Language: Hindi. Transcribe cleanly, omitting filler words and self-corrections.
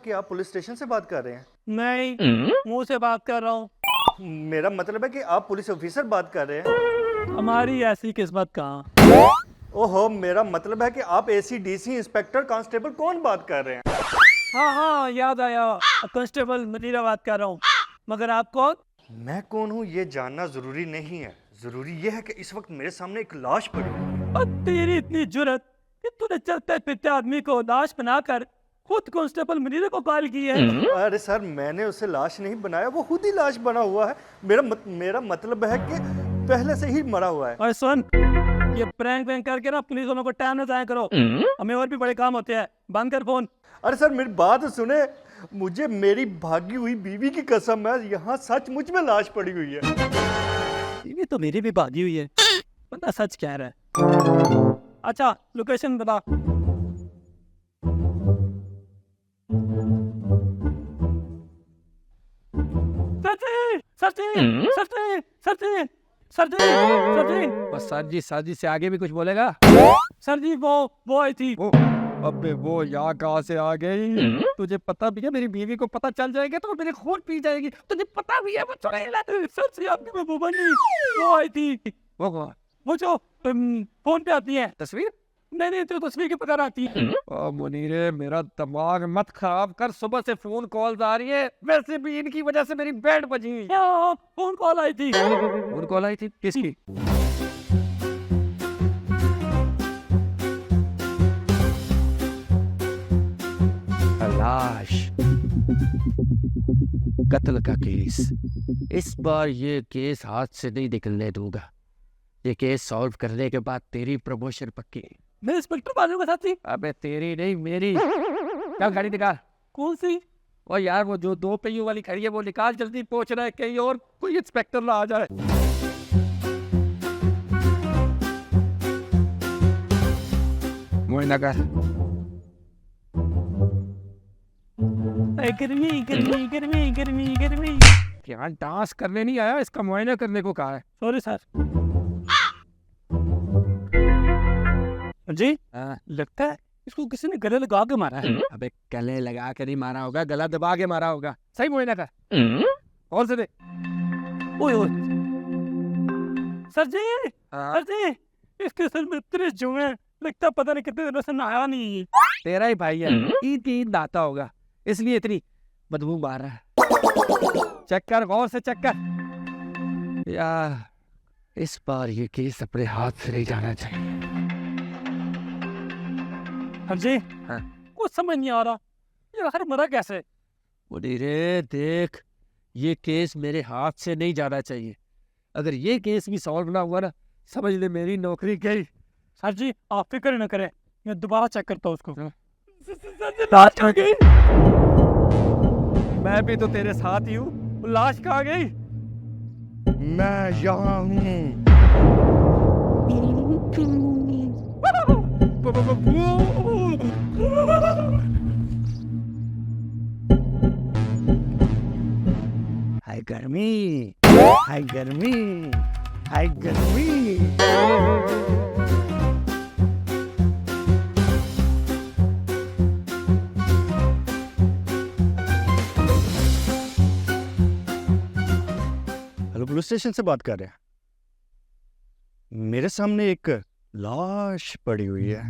कि आप पुलिस स्टेशन से बात कर रहे हैं। नहीं, मुंह से बात कर रहा हूँ। मेरा मतलब है कि आप पुलिस ऑफिसर बात कर रहे हैं। हमारी ऐसी किस्मत कहाँ। ओहो, मेरा मतलब है कि आप एसीडीसी इंस्पेक्टर कांस्टेबल कौन बात कर रहे हैं। हाँ हाँ, याद आया, कांस्टेबल मदीरा बात कर रहा हूँ। मगर आप कौन? मैं कौन हूँ ये जानना जरूरी नहीं है, जरूरी ये है कि इस वक्त मेरे सामने एक लाश पड़ी है। और तेरी इतनी जुर्रत कि तूने चलते फिरते आदमी को लाश बनाकर खुद कांस्टेबल मदीरा को कॉल की है। अरे सर, मैंने उसे लाश नहीं बनाया, वो खुद ही लाश बना हुआ है। मेरा मतलब है कि पहले से ही मरा हुआ है। और सुन, ये प्रैंक वैंक करके ना पुलिस वालों को टाइम ना जाया करो। हमें और भी बड़े काम होते हैं। बंद कर फोन। अरे सर, मेरी बात सुने, मुझे मेरी भागी हुई बीवी की कसम है, यहाँ सच मुझ में लाश पड़ी हुई है। ये तो मेरी भी भागी हुई है, बंदा सच कह रहा है। अच्छा, लोकेशन बता। सरजी सरजी सरजी सरजी सरजी सरजी। बस सर जी से आगे भी कुछ बोलेगा? सरजी वो आई थी। वो अबे वो यहाँ कहाँ से आ गई? तुझे पता भी है मेरी बीवी को पता चल जाएगा तो मेरे खून पी जाएगी। तुझे पता भी है वो चुड़ैल है। सरजी आपकी महबूबा बनी वो आई थी। वो कौन? वो जो फोन पे आती है। तस्वीर? नहीं, तो तस्वीर की पता आती है। ओ मुनीरे, मेरा दिमाग मत खराब कर। सुबह से फोन कॉल्स आ रही है, वैसे भी इनकी वजह से मेरी बेड बजी हुई। फोन कॉल आई थी। फोन कॉल आई थी? किसकी? लाश, कत्ल का केस। इस बार ये केस हाथ से नहीं निकलने दूंगा। ये केस सॉल्व करने के बाद तेरी प्रमोशन पक्की। मैं इंस्पेक्टर बालू के साथ थी। अबे तेरी नहीं मेरी। चल गाड़ी निकाल। कौन सी? और यार वो जो 2 पहियों वाली खड़ी है वो निकाल, जल्दी पहुंच रहा है, कहीं और कोई इंस्पेक्टर ना आ जाए। मुआयना कर। गर्मी गर्मी गर्मी गर्मी गर्मी। यहाँ डांस करने नहीं आया, इसका मुआयना करने को कहा है। Sorry sir. जी लगता है इसको किसी ने गले लगा के मारा है। अबे गले लगा के नहीं मारा होगा, गला दबा के मारा होगा। सही मुआयना कर। और से दे। ओए ओए सर जी इसके सर में इतने जुए हैं, लगता पता नहीं कितने दिनों से नहाया नहीं है। तेरा ही भाई है, ईद नहाता होगा, इसलिए इतनी बदबू मार रहा है। चेक कर, गौर से चेक कर। यार इस बार ये केस अपने हाथ से नहीं जाना चाहिए। हाँ जी। हाँ। कुछ समझ नहीं आ रहा ये आखिर मरा कैसे। मुनीरे देख, ये केस मेरे हाथ से नहीं जाना चाहिए। अगर ये केस भी सॉल्व ना हुआ ना, समझ ले मेरी नौकरी गई। सर जी आप फिक्र न करें, मैं दोबारा चेक करता हूँ उसको। लाश कहाँ गई? मैं भी तो तेरे साथ ही हूँ, लाश कहाँ गई? मैं यहाँ हूँ। हाय गर्मी, हाय गर्मी, हाय गर्मी। हेलो, पुलिस स्टेशन से बात कर रहे हैं। मेरे सामने एक लाश पड़ी हुई है।